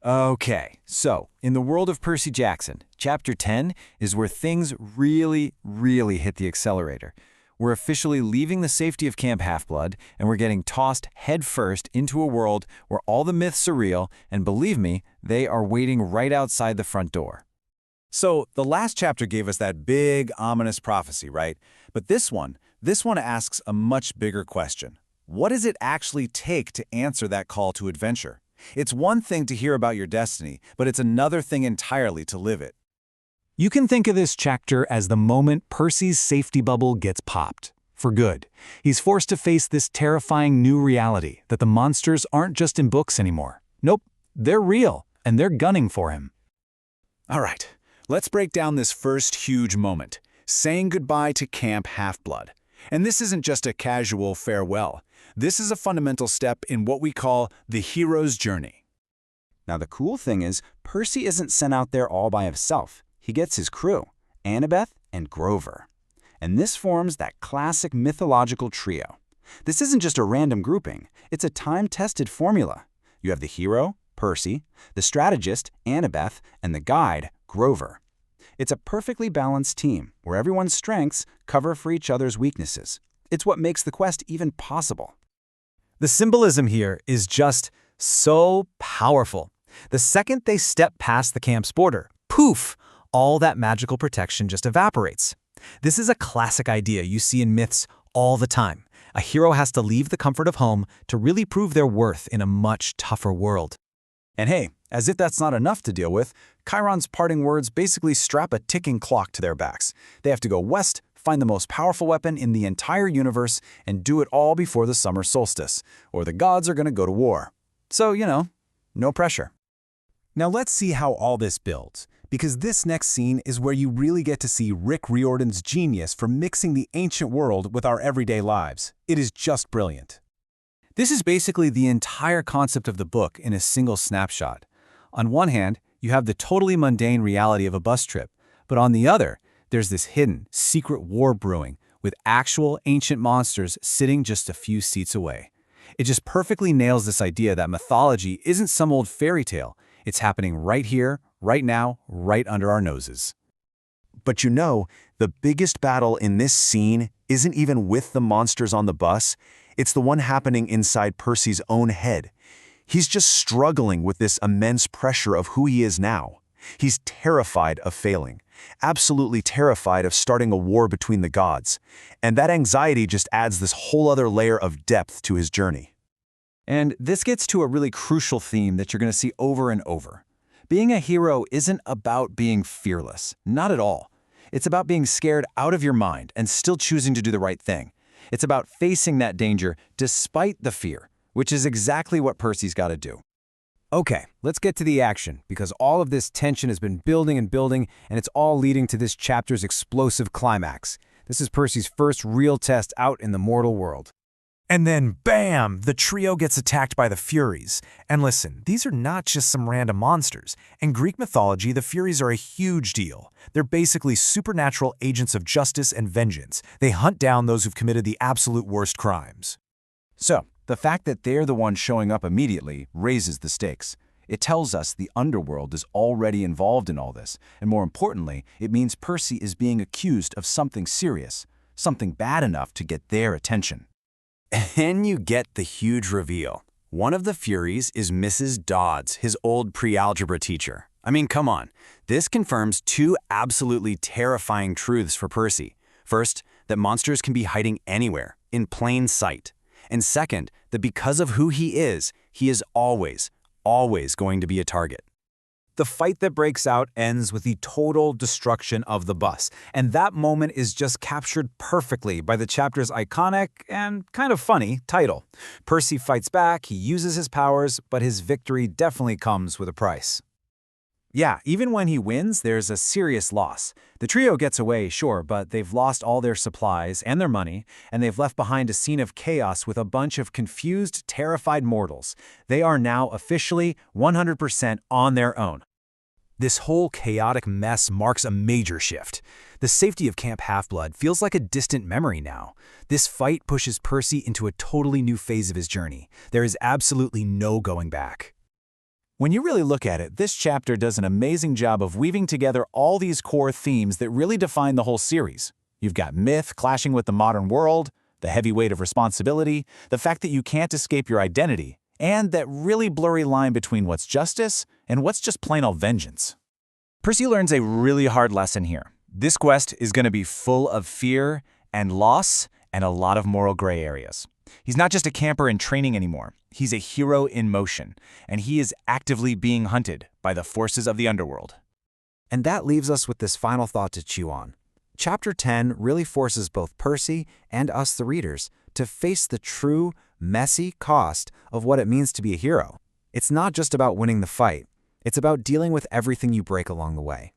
Okay, so in the world of Percy Jackson, Chapter 10 is where things really hit the accelerator. We're officially leaving the safety of Camp Half-Blood, and we're getting tossed headfirst into a world where all the myths are real, and believe me, they are waiting right outside the front door. So the last chapter gave us that big, ominous prophecy, right? But this one asks a much bigger question. What does it actually take to answer that call to adventure? It's one thing to hear about your destiny, but it's another thing entirely to live it. You can think of this chapter as the moment Percy's safety bubble gets popped. For good. He's forced to face this terrifying new reality that the monsters aren't just in books anymore. Nope, they're real, and they're gunning for him. All right, let's break down this first huge moment, saying goodbye to Camp Half-Blood. And this isn't just a casual farewell. This is a fundamental step in what we call the hero's journey. Now the cool thing is, Percy isn't sent out there all by himself. He gets his crew, Annabeth and Grover. And this forms that classic mythological trio. This isn't just a random grouping, it's a time-tested formula. You have the hero, Percy, the strategist, Annabeth, and the guide, Grover. It's a perfectly balanced team, where everyone's strengths cover for each other's weaknesses. It's what makes the quest even possible. The symbolism here is just so powerful. The second they step past the camp's border, poof, all that magical protection just evaporates. This is a classic idea you see in myths all the time. A hero has to leave the comfort of home to really prove their worth in a much tougher world. And hey, as if that's not enough to deal with, Chiron's parting words basically strap a ticking clock to their backs. They have to go west, find the most powerful weapon in the entire universe, and do it all before the summer solstice, or the gods are going to go to war. So, no pressure. Now let's see how all this builds, because this next scene is where you really get to see Rick Riordan's genius for mixing the ancient world with our everyday lives. It is just brilliant. This is basically the entire concept of the book in a single snapshot. On one hand, you have the totally mundane reality of a bus trip, but on the other, there's this hidden, secret war brewing with actual ancient monsters sitting just a few seats away. It just perfectly nails this idea that mythology isn't some old fairy tale. It's happening right here, right now, right under our noses. But the biggest battle in this scene isn't even with the monsters on the bus. It's the one happening inside Percy's own head. He's just struggling with this immense pressure of who he is now. He's terrified of failing, absolutely terrified of starting a war between the gods. And that anxiety just adds this whole other layer of depth to his journey. And this gets to a really crucial theme that you're going to see over and over. Being a hero isn't about being fearless, not at all. It's about being scared out of your mind and still choosing to do the right thing. It's about facing that danger despite the fear, which is exactly what Percy's got to do. Okay, let's get to the action, because all of this tension has been building and building, and it's all leading to this chapter's explosive climax. This is Percy's first real test out in the mortal world. And then, bam, the trio gets attacked by the Furies. And listen, these are not just some random monsters. In Greek mythology, the Furies are a huge deal. They're basically supernatural agents of justice and vengeance. They hunt down those who've committed the absolute worst crimes. So, the fact that they're the ones showing up immediately raises the stakes. It tells us the underworld is already involved in all this, and more importantly, it means Percy is being accused of something serious, something bad enough to get their attention. And you get the huge reveal. One of the Furies is Mrs. Dodds, his old pre-algebra teacher. I mean, come on. This confirms two absolutely terrifying truths for Percy. First, that monsters can be hiding anywhere, in plain sight. And second, that because of who he is always going to be a target. The fight that breaks out ends with the total destruction of the bus, and that moment is just captured perfectly by the chapter's iconic and kind of funny title. Percy fights back, he uses his powers, but his victory definitely comes with a price. Yeah, even when he wins, there's a serious loss. The trio gets away, sure, but they've lost all their supplies and their money, and they've left behind a scene of chaos with a bunch of confused, terrified mortals. They are now officially 100% on their own. This whole chaotic mess marks a major shift. The safety of Camp Half-Blood feels like a distant memory now. This fight pushes Percy into a totally new phase of his journey. There is absolutely no going back. When you really look at it, this chapter does an amazing job of weaving together all these core themes that really define the whole series. You've got myth clashing with the modern world, the heavy weight of responsibility, the fact that you can't escape your identity, and that really blurry line between what's justice and what's just plain old vengeance. Percy learns a really hard lesson here. This quest is going to be full of fear and loss and a lot of moral gray areas. He's not just a camper in training anymore. He's a hero in motion, and he is actively being hunted by the forces of the underworld. And that leaves us with this final thought to chew on. Chapter 10 really forces both Percy and us, the readers, to face the true, messy cost of what it means to be a hero. It's not just about winning the fight. It's about dealing with everything you break along the way.